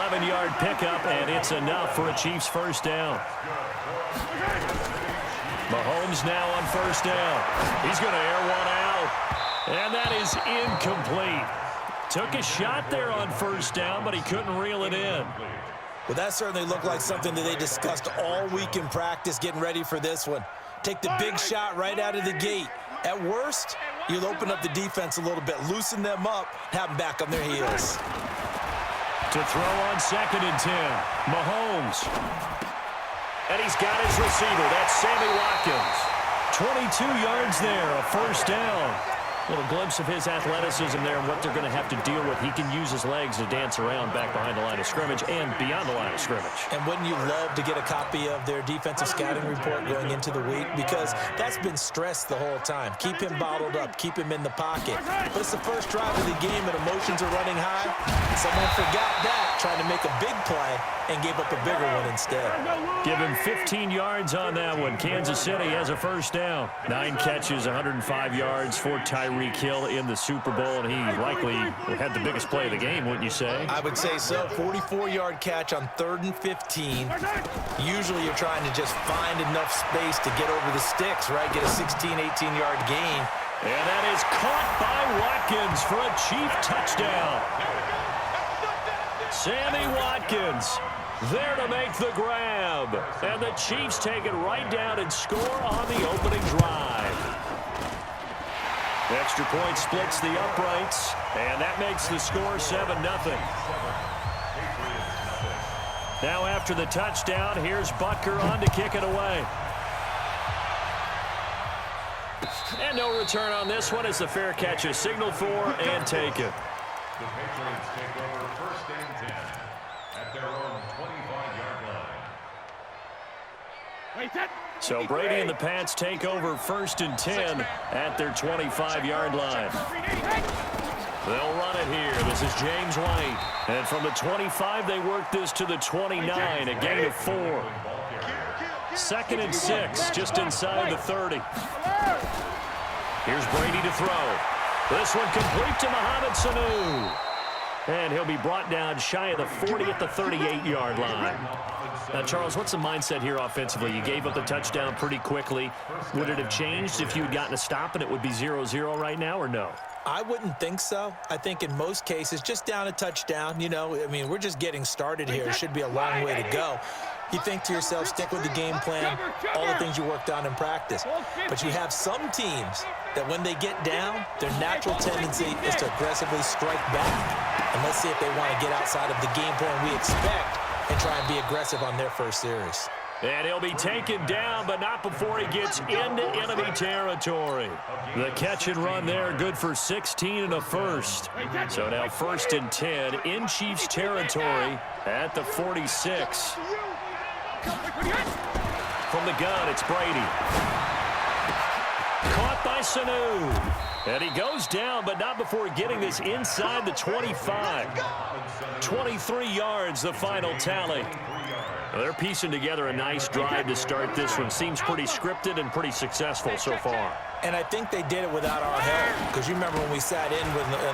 11-yard pickup, and it's enough for a Chiefs first down. Mahomes now on first down. He's going to air one out, and that is incomplete. Took a shot there on first down, but he couldn't reel it in. Well, that certainly looked like something that they discussed all week in practice, getting ready for this one. Take the big shot right out of the gate. At worst, you'll open up the defense a little bit, loosen them up, have them back on their heels. To throw on 2nd and 10, Mahomes. And he's got his receiver. That's Sammy Watkins. 22 yards there, a first down. A little glimpse of his athleticism there and what they're going to have to deal with. He can use his legs to dance around back behind the line of scrimmage and beyond the line of scrimmage. And wouldn't you love to get a copy of their defensive scouting report going into the week? Because that's been stressed the whole time. Keep him bottled up. Keep him in the pocket. But it's the first drive of the game and emotions are running high. Someone forgot that, trying to make a big play, and gave up a bigger one instead. Give him 15 yards on that one. Kansas City has a first down. 9 catches, 105 yards for Tyreek Hill in the Super Bowl, and he likely had the biggest play of the game, wouldn't you say? I would say so. 44-yard catch on 3rd and 15. Usually you're trying to just find enough space to get over the sticks, right? Get a 16, 18-yard gain. And that is caught by Watkins for a Chief touchdown. Sammy Watkins there to make the grab. And the Chiefs take it right down and score on the opening drive. Extra point splits the uprights, and that makes the score 7-0. Now after the touchdown, here's Butker on to kick it away. And no return on this one as the fair catch is signaled for and taken. The Patriots take over 1st and 10 at their own 25-yard line. So Brady and the Pats take over 1st and 10 at their 25-yard line. They'll run it here. This is James White. And from the 25, they work this to the 29, a gain of 4. 2nd and 6, just inside the 30. Here's Brady to throw. This one complete to Mohamed Sanu. And he'll be brought down shy of the 40 at the 38-yard line. Now, Charles, what's the mindset here offensively? You gave up the touchdown pretty quickly. Would it have changed if you had gotten a stop and it would be 0-0 right now, or no? I wouldn't think so. I think in most cases, just down a touchdown, you know, I mean, we're just getting started here. It should be a long way to go. You think to yourself, stick with the game plan, all the things you worked on in practice. But you have some teams that when they get down, their natural tendency is to aggressively strike back. And let's see if they want to get outside of the game plan we expect and try and be aggressive on their first series. And he'll be taken down, but not before he gets into enemy territory. The catch and run there, good for 16 and a first. So now 1st and 10 in Chiefs territory at the 46. From the gun, it's Brady. Caught by Sanu. And he goes down, but not before getting this inside the 25. 23 yards, the final tally. Well, they're piecing together a nice drive to start this one. Seems pretty scripted and pretty successful so far. And I think they did it without our help. Because you remember when we sat in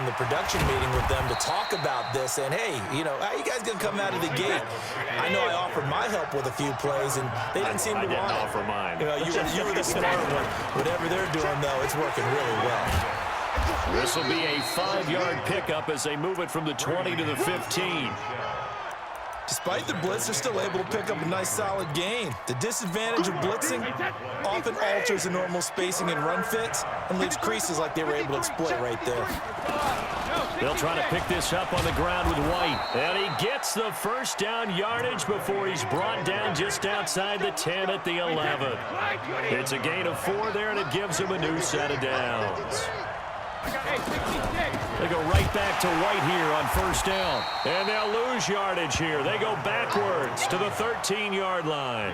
the production meeting with them to talk about this. And, hey, you know, how you guys going to come out of the gate? I know I offered my help with a few plays, and they didn't seem to want it. I didn't offer mine. You know, you were the smart one. Whatever they're doing, though, it's working really well. This will be a 5-yard pickup as they move it from the 20 to the 15. Despite the blitz, they're still able to pick up a nice solid gain. The disadvantage of blitzing often alters the normal spacing and run fits and leaves creases like they were able to exploit right there. They'll try to pick this up on the ground with White. And he gets the first down yardage before he's brought down just outside the 10 at the 11. It's a gain of 4 there, and it gives him a new set of downs. They go right back to White here on first down. And they'll lose yardage here. They go backwards to the 13-yard line.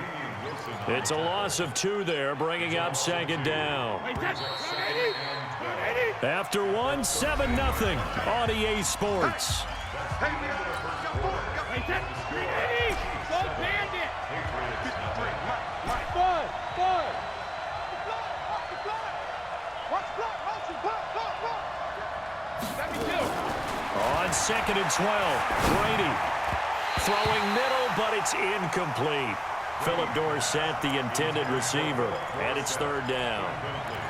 It's a loss of 2 there, bringing up 2nd down. After 1, 7-0 on EA Sports. On 2nd and 12, Brady. throwing middle, but it's incomplete. Philip Dorsett, the intended receiver, and it's third down.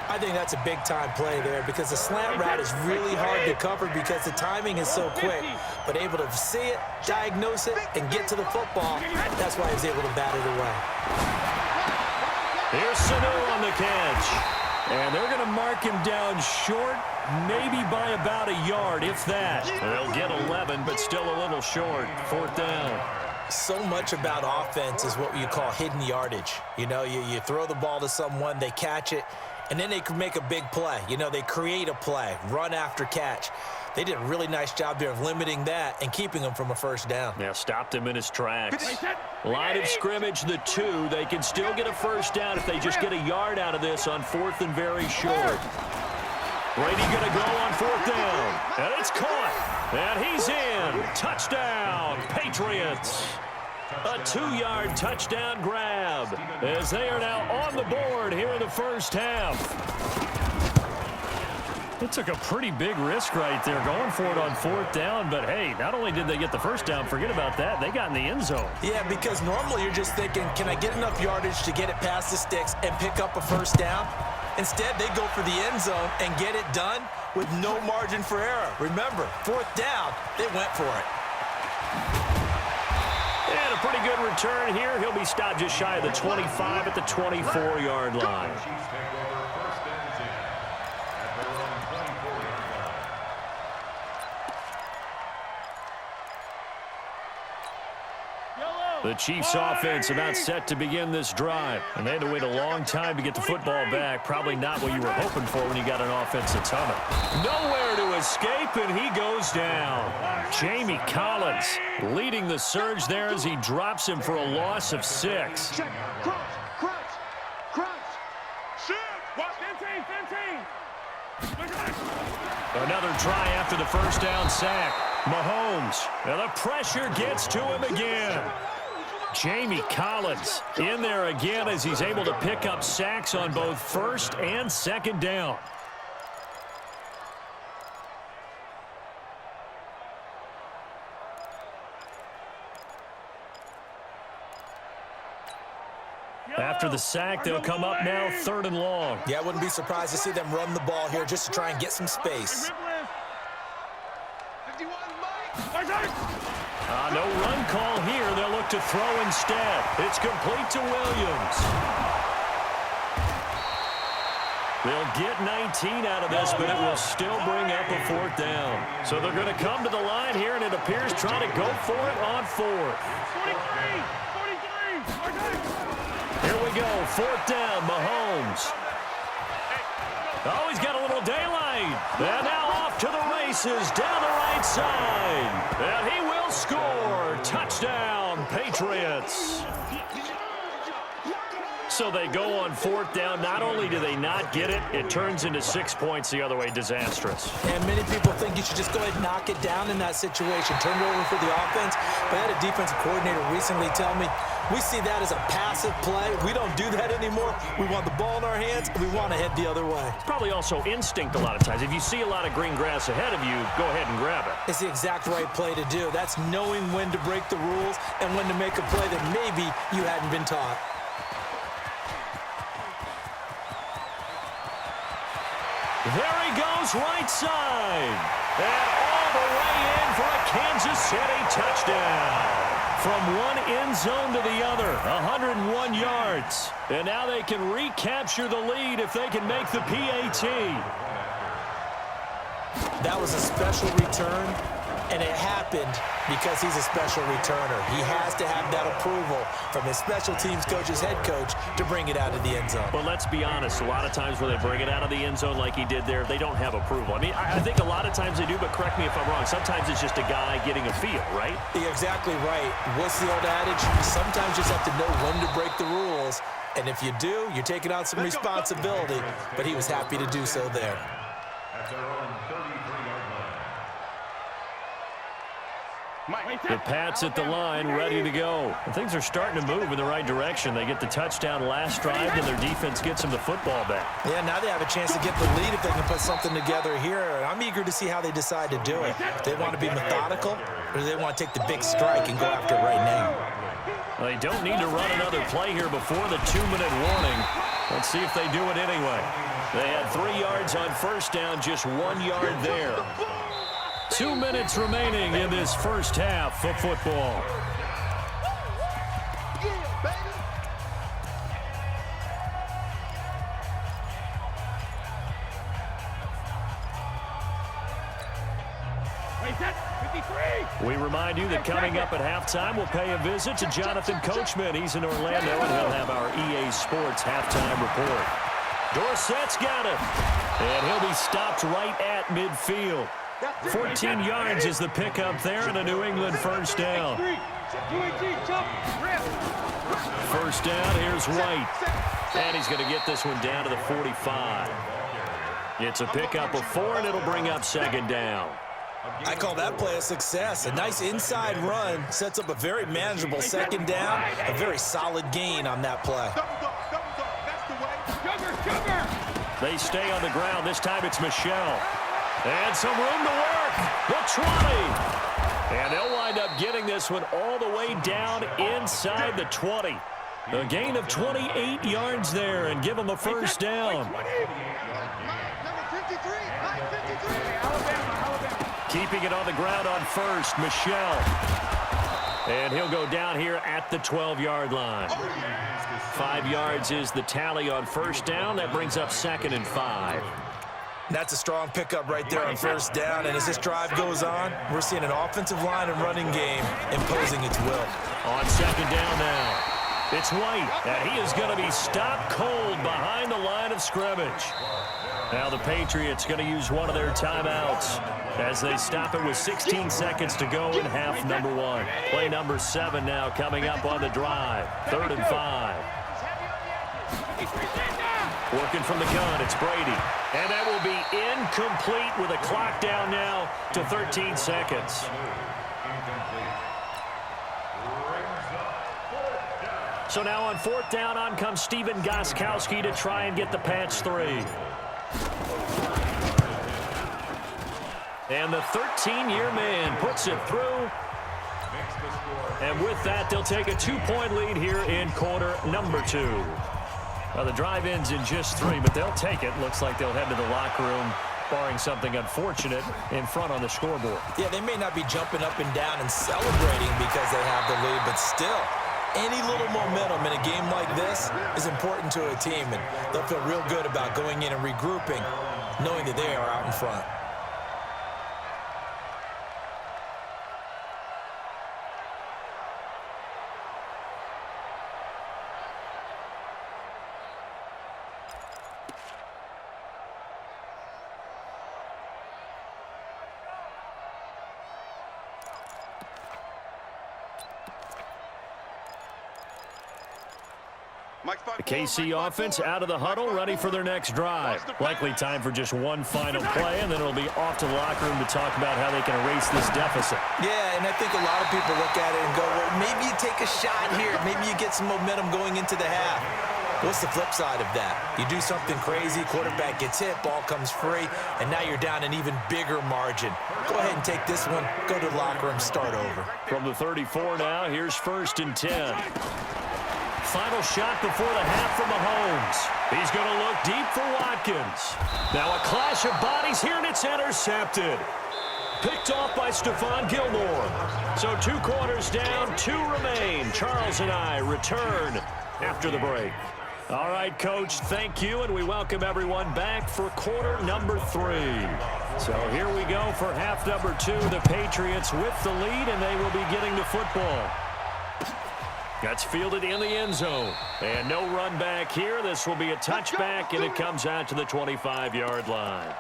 I think that's a big-time play there because the slant route is really hard to cover because the timing is so quick. But able to see it, diagnose it, and get to the football, that's why he was able to bat it away. Here's Sanu on the catch. And they're going to mark him down short, maybe by about a yard, if that. They'll get 11, but still a little short. Fourth down. So much about offense is what you call hidden yardage. You know, you throw the ball to someone, they catch it, and then they can make a big play. You know, they create a play, run after catch. They did a really nice job there of limiting that and keeping him from a first down. Now stopped him in his tracks. Line of scrimmage, the 2. They can still get a first down if they just get a yard out of this on 4th and very short. Brady going to go on 4th down. And it's caught. And he's in. Touchdown, Patriots. A 2-yard touchdown grab as they are now on the board here in the first half. It took a pretty big risk right there going for it on 4th down, but hey, not only did they get the first down, forget about that, they got in the end zone. Yeah, because normally you're just thinking, can I get enough yardage to get it past the sticks and pick up a first down? Instead, they go for the end zone and get it done with no margin for error. Remember, 4th down, they went for it. And a pretty good return here. He'll be stopped just shy of the 25 at the 24-yard line. The Chiefs offense about set to begin this drive. And they had to wait a long time to get the football back. Probably not what you were hoping for when you got an offense that's humming. Nowhere to escape, and he goes down. Jamie Collins leading the surge there as he drops him for a loss of 6. Check. Crunch. Shoot. Watch. 15. Another try after the first down sack. Mahomes. And the pressure gets to him again. Jamie Collins in there again as he's able to pick up sacks on both first and second down. After the sack, they'll come up now 3rd and long. Yeah, I wouldn't be surprised to see them run the ball here just to try and get some space. No run call here. They'll look to throw instead. It's complete to Williams. They'll get 19 out of this, but it will still bring up a 4th down. So they're going to come to the line here, and it appears trying to go for it on 4th. 43. Here we go. 4th down, Mahomes. Oh, he's got a little daylight. And now off to the races down the right side. And he will score. Touchdown, Patriots. So they go on 4th down. Not only do they not get it, it turns into 6 points the other way. Disastrous. And many people think you should just go ahead and knock it down in that situation. Turn it over for the offense. But I had a defensive coordinator recently tell me, we see that as a passive play. We don't do that anymore. We want the ball in our hands, and we want to head the other way. Probably also instinct a lot of times. If you see a lot of green grass ahead of you, go ahead and grab it. It's the exact right play to do. That's knowing when to break the rules and when to make a play that maybe you hadn't been taught. There he goes, right side. And all the way in for a Kansas City touchdown. From one end zone to the other, 101 yards. And now they can recapture the lead if they can make the PAT. That was a special return, and it happened because he's a special returner. He has to have that approval from his special teams coach's head coach to bring it out of the end zone. But let's be honest, a lot of times when they bring it out of the end zone like he did there, they don't have approval. I mean, I think a lot of times they do, but correct me if I'm wrong. Sometimes it's just a guy getting a feel, right? You're exactly right. What's the old adage? Sometimes you just have to know when to break the rules. And if you do, you're taking on some responsibility. But he was happy to do so there. At their own 33-yard line. The Pats at the line, ready to go. And things are starting to move in the right direction. They get the touchdown last drive, and their defense gets them the football back. Yeah, now they have a chance to get the lead if they can put something together here. And I'm eager to see how they decide to do it. Do they want to be methodical, or do they want to take the big strike and go after it right don't need to run another play here before the 2-minute warning. Let's see if they do it anyway. They had 3 yards on first down, just 1 yard there. 2 minutes remaining in this first half of football. We remind you that coming up at halftime, we'll pay a visit to Jonathan Coachman. He's in Orlando, and he'll have our EA Sports halftime report. Dorsett's got it, and he'll be stopped right at midfield. 14 yards is the pickup there, and a New England first down. First down, here's White. And he's going to get this one down to the 45. It's a pickup of 4, and it'll bring up second down. I call that play a success. A nice inside run sets up a very manageable second down. A very solid gain on that play. They stay on the ground. This time it's Michelle. And some room to work. The 20. And they'll wind up getting this one all the way down inside the 20. A gain of 28 yards there and give them a first down. Keeping it on the ground on first, Michelle. And he'll go down here at the 12-yard line. 5 yards is the tally on first down. That brings up 2nd and 5. That's a strong pickup right there on first down. And as this drive goes on, we're seeing an offensive line and running game imposing its will. On second down now, it's White. And he is going to be stopped cold behind the line of scrimmage. Now the Patriots going to use one of their timeouts as they stop it with 16 seconds to go in half number 1. Play number 7 now coming up on the drive. 3rd and 5. Working from the gun, it's Brady. And that will be incomplete with a clock down now to 13 seconds. So now on 4th down, on comes Steven Gostkowski to try and get the Pats 3. And the 13-year man puts it through. And with that, they'll take a 2-point lead here in quarter number 2. Well, the drive ends in just 3, but they'll take it. Looks like they'll head to the locker room, barring something unfortunate in front on the scoreboard. Yeah, they may not be jumping up and down and celebrating because they have the lead, but still, any little momentum in a game like this is important to a team, and they'll feel real good about going in and regrouping, knowing that they are out in front. The KC offense out of the huddle, ready for their next drive. Likely time for just one final play, and then it'll be off to the locker room to talk about how they can erase this deficit. Yeah, and I think a lot of people look at it and go, well, maybe you take a shot here. Maybe you get some momentum going into the half. What's the flip side of that? You do something crazy, quarterback gets hit, ball comes free, and now you're down an even bigger margin. Go ahead and take this one, go to the locker room, start over. From the 34 now, here's 1st and 10. Final shot before the half from Mahomes. He's going to look deep for Watkins. Now a clash of bodies here, and it's intercepted. Picked off by Stephon Gilmore. So 2 quarters down, 2 remain. Charles and I return after the break. All right, Coach, thank you, and we welcome everyone back for quarter number 3. So here we go for half number 2. The Patriots with the lead, and they will be getting the football. That's fielded in the end zone. And no run back here. This will be a touchback, and it comes out to the 25-yard line.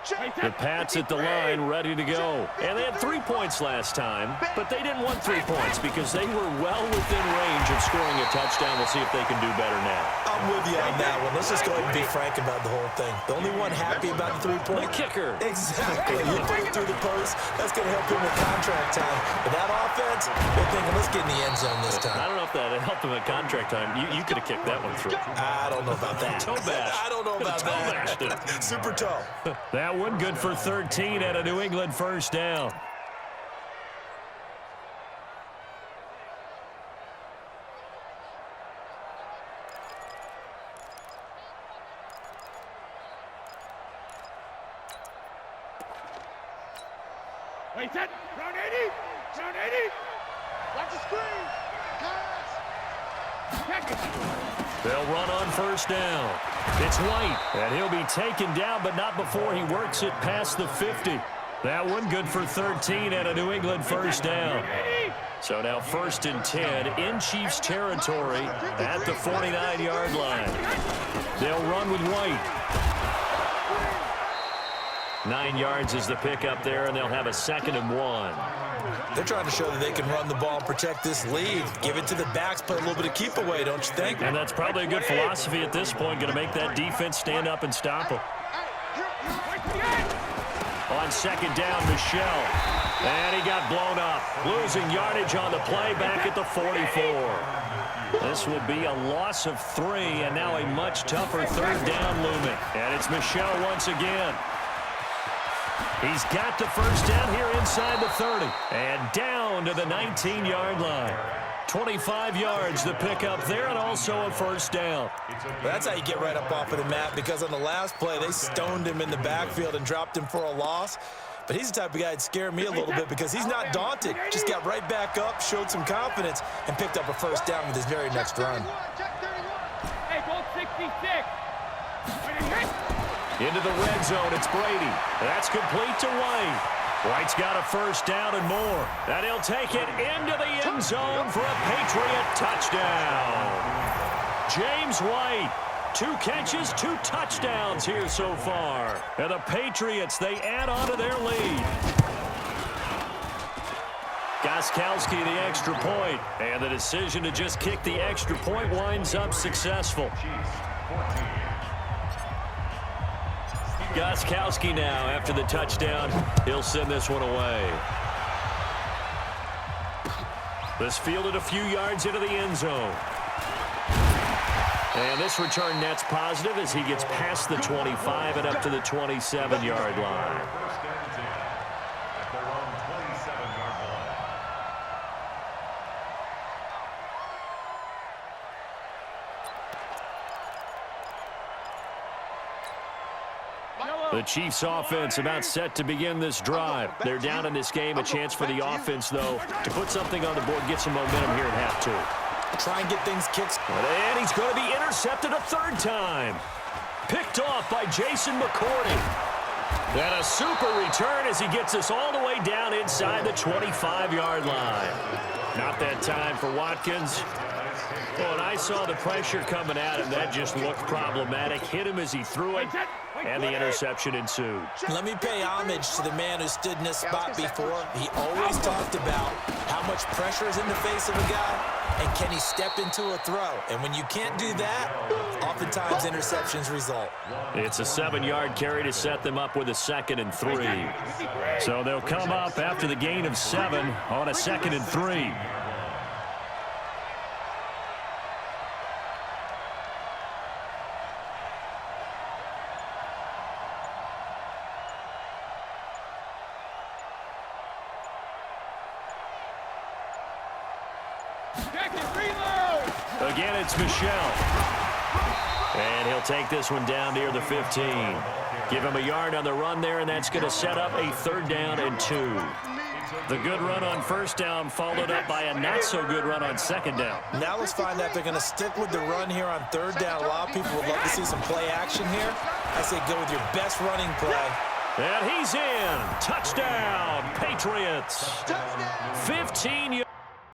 The Pats at the line, ready to go. And they had 3 points last time, but they didn't want 3 points because they were well within range of scoring a touchdown. We'll see if they can do better now. I'm with you on that one. Let's just go ahead and be frank about the whole thing. The only one happy about the 3-point. The kicker. Exactly. You put it through the post, that's going to help him with contract time. But that offense, they're thinking, let's get in the end zone this time. I don't know if that helped him at contract time. You could have kicked that one through. I don't know about that. Toe bash. I don't know about that. Super toe. That one good for 13 at a New England first down. Wait, set. Round 80. Round 80. Watch the screen. Pass. They'll run on first down. It's White, and he'll be taken down, but not before he works it past the 50. That one good for 13 at a New England first down. So now 1st and 10 in Chiefs territory at the 49-yard line. They'll run with White. 9 yards is the pickup there, and they'll have a 2nd and 1. They're trying to show that they can run the ball and protect this lead. Give it to the backs, play a little bit of keep away, don't you think? And that's probably a good philosophy at this point, going to make that defense stand up and stop them. On 2nd down, Michelle. And he got blown up. Losing yardage on the play back at the 44. This will be a loss of 3, and now a much tougher 3rd down looming. And it's Michelle once again. He's got the first down here inside the 30. And down to the 19-yard line. 25 yards the pickup there, and also a first down. That's how you get right up off of the mat, because on the last play, they stoned him in the backfield and dropped him for a loss. But he's the type of guy that'd scare me a little bit because he's not daunted. Just got right back up, showed some confidence, and picked up a first down with his very next run. Hey, goal 66. Into the red zone, it's Brady. That's complete to White. White's got a first down and more. And he'll take it into the end zone for a Patriot touchdown. James White, 2 catches, 2 touchdowns here so far. And the Patriots, they add on to their lead. Gostkowski the extra point. And the decision to just kick the extra point winds up successful. Gostkowski now, after the touchdown, he'll send this one away. This fielded a few yards into the end zone. And this return net's positive as he gets past the 25 and up to the 27-yard line. The Chiefs offense about set to begin this drive. They're down in this game. A chance for the offense, though, to put something on the board, get some momentum here at half 2. Try and get things kicked. And he's going to be intercepted a 3rd time. Picked off by Jason McCourty. And a super return as he gets us all the way down inside the 25-yard line. Not that time for Watkins. Well, and I saw the pressure coming at him. That just looked problematic. Hit him as he threw it, and the interception ensued. Let me pay homage to the man who stood in this spot before. He always talked about how much pressure is in the face of a guy, and can he step into a throw. And when you can't do that, oftentimes interceptions result. It's a 7-yard carry to set them up with a 2nd and 3. So they'll come up after the gain of 7 on a 2nd and 3. Again, it's Michelle. And he'll take this one down near the 15. Give him a yard on the run there, and that's going to set up a 3rd down and 2. The good run on 1st down followed up by a not-so-good run on 2nd down. Now let's find out if they're going to stick with the run here on 3rd down. A lot of people would love to see some play action here. I say go with your best running play. And he's in. Touchdown, Patriots. 15 yards.